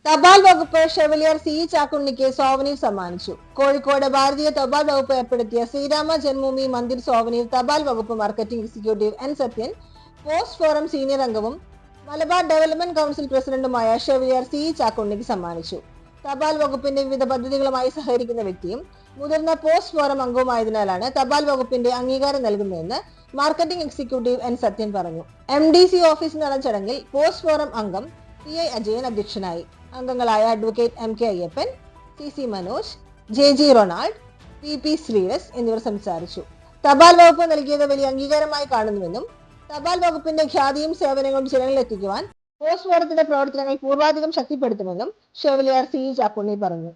തപാൽ വകുപ്പ് chevalier C ചാക്കുണ്ണിക്ക് souvenir സമ്മാനിച്ചു. കോഴിക്കോട് ഭാരതീയ തപാൽ വകുപ്പ് ഏർപ്പെടുത്തിയ ശ്രീരാമ ജന്മഭൂമി മന്ദിർ സോവനീർ തപാൽ വകുപ്പ് marketing executive N Sathyan, post forum senior അംഗവും മലബാർ ഡെവലപ്മെന്റ് കൗൺസിൽ പ്രസിഡന്റുമായ ഷെവലിയർ സി ചാക്കുണ്ണിക്ക് സമ്മാനിച്ചു. തപാൽ വകുപ്പിന്റെ വിവിധ പദ്ധതികളുമായി സഹകരിക്കുന്ന വ്യക്തിയും മുതിർന്ന പോസ്റ്റ് ഫോറം അംഗവുമായതിനാലാണ് തപാൽ വകുപ്പിന്റെ അംഗീകാരം നൽകുന്നതെന്ന് മാർക്കറ്റിംഗ് എക്സിക്യൂട്ടീവ് എൻ സത്യൻ പറഞ്ഞു. MDC ഓഫീസിൽ നടന്ന ചടങ്ങിൽ പോസ്റ്റ് ഫോറം അംഗം PI അജയൻ അധ്യക്ഷനായി. അംഗങ്ങളായ advocate MK Ayyappan, CC Manoj, JG Ronald, PP ശ്രീരസ് എന്നിവർ സംസാരിച്ചു. തപാൽ വകുപ്പ് നൽകിയത് വലിയ അംഗീകാരമായി കാണുന്നുവെന്നും തപാൽ വകുപ്പിന്റെ ഖ്യാതിയും സേവനങ്ങളും ജനങ്ങളിലെത്തിക്കുവാൻ പോസ്റ്റ് ഫോറത്തിന്റെ പ്രവർത്തനങ്ങൾ പൂർവാധികം ശക്തിപ്പെടുത്തുമെന്നും ഷെവലിയർ സി ചാക്കുണ്ണി പറഞ്ഞു.